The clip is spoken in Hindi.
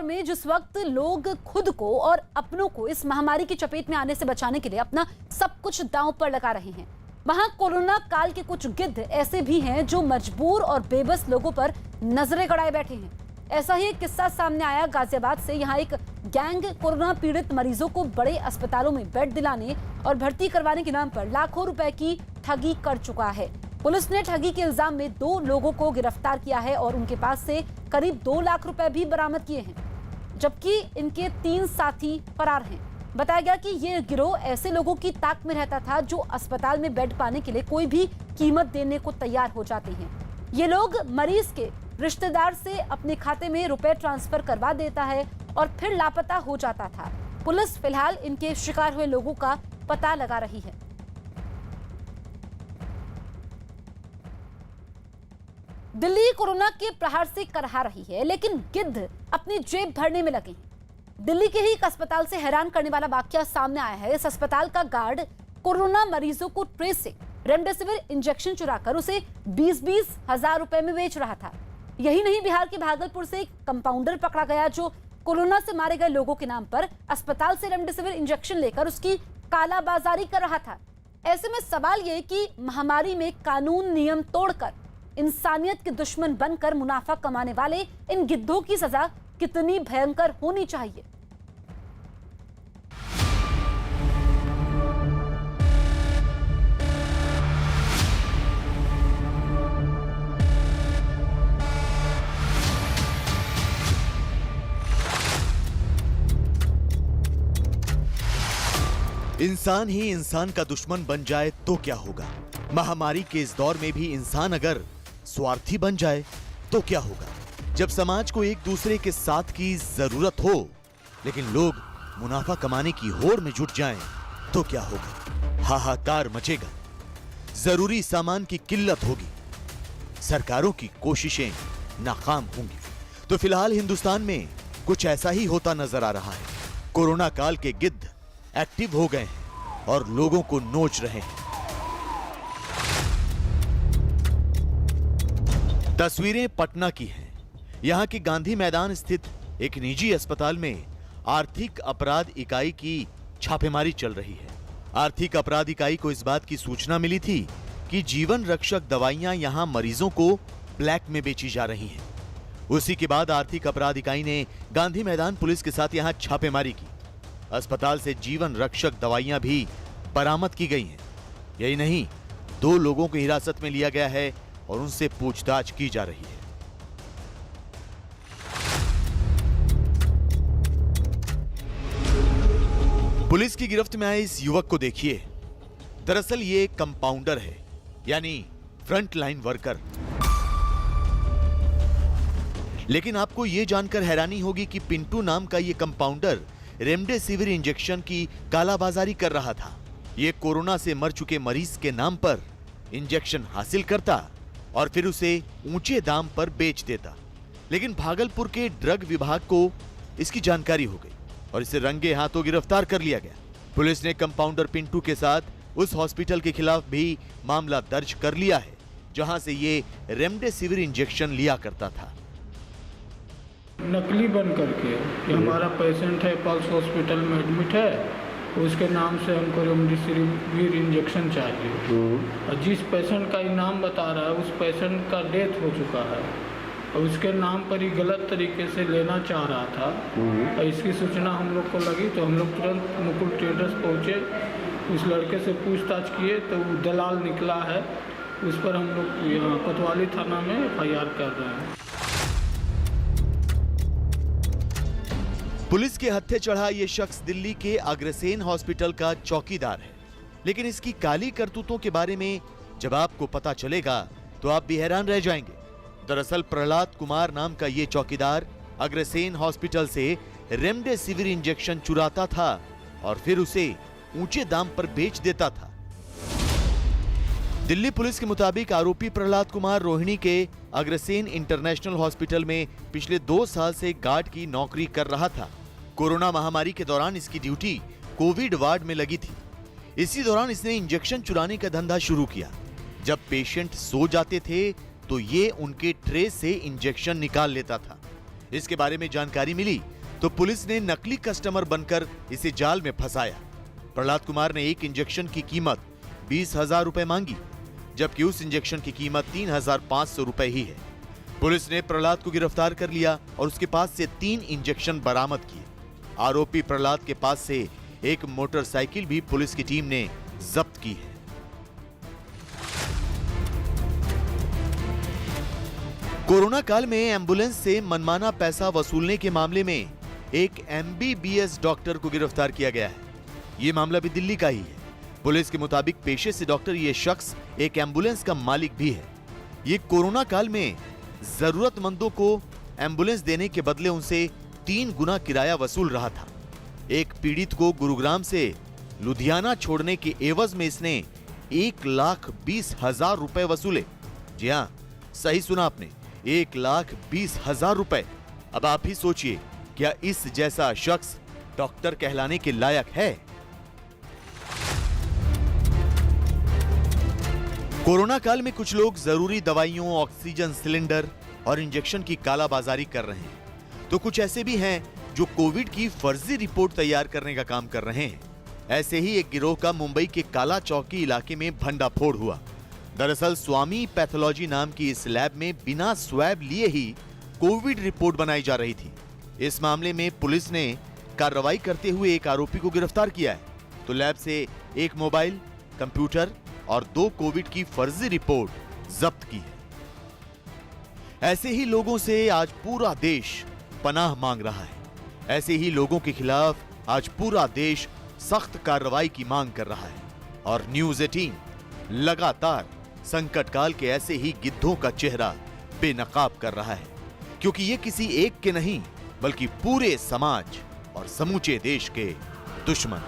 में जिस वक्त लोग खुद को और अपनों को इस महामारी की चपेट में आने से बचाने के लिए अपना सब कुछ दांव पर लगा रहे हैं, वहां कोरोना काल के कुछ गिद्ध ऐसे भी हैं जो मजबूर और बेबस लोगों पर नजरें गड़ाए बैठे हैं। ऐसा ही एक किस्सा सामने आया गाजियाबाद से। यहाँ एक गैंग कोरोना पीड़ित मरीजों को बड़े अस्पतालों में बेड दिलाने और भर्ती करवाने के नाम पर लाखों रुपए की ठगी कर चुका है। पुलिस ने ठगी के इल्जाम में 2 लोगों को गिरफ्तार किया है और उनके पास से करीब 2 लाख रुपए भी बरामद किए हैं, जबकि इनके 3 साथी फरार हैं। बताया गया कि ये गिरोह ऐसे लोगों की ताक में रहता था जो अस्पताल में बेड पाने के लिए कोई भी कीमत देने को तैयार हो जाते हैं। ये लोग मरीज के रिश्तेदार से अपने खाते में रुपए ट्रांसफर करवा देता है और फिर लापता हो जाता था। पुलिस फिलहाल इनके शिकार हुए लोगों का पता लगा रही है। दिल्ली कोरोना के प्रहार से करहा रही है, लेकिन गिद्ध अपनी जेब भरने में लगे हैं। दिल्ली के ही एक अस्पताल से हैरान करने वाला वाकया सामने आया है। इस अस्पताल का गार्ड कोरोना मरीजों को ट्रे से रेमडेसिविर इंजेक्शन चुराकर उसे 20-20 हजार रुपए में बेच रहा था। यही नहीं, बिहार के भागलपुर से एक कंपाउंडर पकड़ा गया जो कोरोना से मारे गए लोगों के नाम पर अस्पताल से रेमडेसिविर इंजेक्शन लेकर उसकी कालाबाजारी कर रहा था। ऐसे में सवाल यह कि महामारी में कानून नियम तोड़कर इंसानियत के दुश्मन बनकर मुनाफा कमाने वाले इन गिद्धों की सजा कितनी भयंकर होनी चाहिए। इंसान ही इंसान का दुश्मन बन जाए तो क्या होगा? महामारी के इस दौर में भी इंसान अगर स्वार्थी बन जाए तो क्या होगा? जब समाज को एक दूसरे के साथ की जरूरत हो लेकिन लोग मुनाफा कमाने की होड़ में जुट जाएं तो क्या होगा? हाहाकार मचेगा, जरूरी सामान की किल्लत होगी, सरकारों की कोशिशें नाकाम होंगी। तो फिलहाल हिंदुस्तान में कुछ ऐसा ही होता नजर आ रहा है। कोरोना काल के गिद्ध एक्टिव हो गए हैं और लोगों को नोच रहे हैं। तस्वीरें पटना की हैं। यहां के गांधी मैदान स्थित एक निजी अस्पताल में आर्थिक अपराध इकाई की छापेमारी चल रही है। आर्थिक अपराध इकाई को इस बात की सूचना मिली थी कि जीवन रक्षक दवाइयां यहां मरीजों को ब्लैक में बेची जा रही हैं। उसी के बाद आर्थिक अपराध इकाई ने गांधी मैदान पुलिस के साथ यहां छापेमारी की। अस्पताल से जीवन रक्षक दवाइयां भी बरामद की गई हैं। यही नहीं, 2 लोगों को हिरासत में लिया गया है और उनसे पूछताछ की जा रही है। पुलिस की गिरफ्त में आए इस युवक को देखिए। दरअसल ये एक कंपाउंडर है, यानी फ्रंट लाइन वर्कर। लेकिन आपको यह जानकर हैरानी होगी कि पिंटू नाम का यह कंपाउंडर रेमडेसिविर इंजेक्शन की कालाबाजारी कर रहा था। ये कोरोना से मर चुके मरीज के नाम पर इंजेक्शन हासिल करता और फिर उसे ऊंचे दाम पर बेच देता। लेकिन भागलपुर के ड्रग विभाग को इसकी जानकारी हो गई और इसे रंगे हाथों गिरफ्तार कर लिया गया। पुलिस ने कंपाउंडर पिंटू के साथ उस हॉस्पिटल के खिलाफ भी मामला दर्ज कर लिया है जहां से ये रेमडेसिविर इंजेक्शन लिया करता था। नकली बन करके कि हमारा पेशेंट है, पल्स हॉस्पिटल में एडमिट है, उसके नाम से हमको रेमडेसिविर इंजेक्शन चाहिए। और जिस पेशेंट का नाम बता रहा है उस पेशेंट का डेथ हो चुका है और उसके नाम पर ही गलत तरीके से लेना चाह रहा था। और इसकी सूचना हम लोग को लगी तो हम लोग तुरंत मुकुल ट्रेडर्स पहुँचे, उस लड़के से पूछताछ किए तो वो दलाल निकला है। उस पर हम लोग यहाँ कोतवाली थाना में FIR कर रहे हैं। पुलिस के हत्थे चढ़ा ये शख्स दिल्ली के अग्रसेन हॉस्पिटल का चौकीदार है। लेकिन इसकी काली करतूतों के बारे में जब आपको पता चलेगा तो आप भी हैरान रह जाएंगे। दरअसल प्रहलाद कुमार नाम का ये चौकीदार अग्रसेन हॉस्पिटल से रेमडेसिविर इंजेक्शन चुराता था और फिर उसे ऊंचे दाम पर बेच देता था। दिल्ली पुलिस के मुताबिक आरोपी प्रहलाद कुमार रोहिणी के अग्रसेन इंटरनेशनल हॉस्पिटल में पिछले 2 साल से गार्ड की नौकरी कर रहा था। कोरोना महामारी के दौरान इसकी ड्यूटी कोविड वार्ड में लगी थी। इसी दौरान इसने इंजेक्शन चुराने का धंधा शुरू किया। जब पेशेंट सो जाते थे तो ये उनके ट्रे से इंजेक्शन निकाल लेता था। इसके बारे में जानकारी मिली तो पुलिस ने नकली कस्टमर बनकर इसे जाल में फंसाया। प्रहलाद कुमार ने एक इंजेक्शन की कीमत 20,000 रुपए मांगी, जबकि उस इंजेक्शन की कीमत 3,500 रुपए ही है। पुलिस ने प्रहलाद को गिरफ्तार कर लिया और उसके पास से 3 इंजेक्शन बरामद किए। आरोपी प्रहलाद के पास से एक मोटरसाइकिल भी पुलिस की टीम ने जब्त की है। कोरोना काल में एम्बुलेंस से मनमाना पैसा वसूलने के मामले में एक MBBS डॉक्टर को गिरफ्तार किया गया है। यह मामला भी दिल्ली का ही है। पुलिस के मुताबिक पेशे से डॉक्टर ये शख्स एक एम्बुलेंस का मालिक भी है। ये कोरोना काल में जरूरतमंदों को एम्बुलेंस देने के बदले उनसे 3 गुना किराया वसूल रहा था। एक पीड़ित को गुरुग्राम से लुधियाना छोड़ने के एवज में इसने 1,20,000 रुपए वसूले। जी हां, सही सुना आपने, 1,20,000 रुपए। अब आप ही सोचिए, क्या इस जैसा शख्स डॉक्टर कहलाने के लायक है? कोरोना काल में कुछ लोग जरूरी दवाइयों, ऑक्सीजन सिलेंडर और इंजेक्शन की कालाबाजारी कर रहे हैं, तो कुछ ऐसे भी हैं जो कोविड की फर्जी रिपोर्ट तैयार करने का काम कर रहे हैं। ऐसे ही एक गिरोह का मुंबई के काला चौकी इलाके में भंडाफोड़ हुआ। दरअसल स्वामी पैथोलॉजी नाम की इस लैब में बिना स्वैब लिए ही कोविड रिपोर्ट बनाई जा रही थी। इस मामले में पुलिस ने कार्रवाई करते हुए एक आरोपी को गिरफ्तार किया है, तो लैब से एक मोबाइल, कंप्यूटर और 2 कोविड की फर्जी रिपोर्ट जब्त की है। ऐसे ही लोगों से आज पूरा देश पनाह मांग रहा है। ऐसे ही लोगों के खिलाफ आज पूरा देश सख्त कार्रवाई की मांग कर रहा है। और न्यूज़ 18 लगातार संकट काल के ऐसे ही गिद्धों का चेहरा बेनकाब कर रहा है, क्योंकि ये किसी एक के नहीं बल्कि पूरे समाज और समूचे देश के दुश्मन।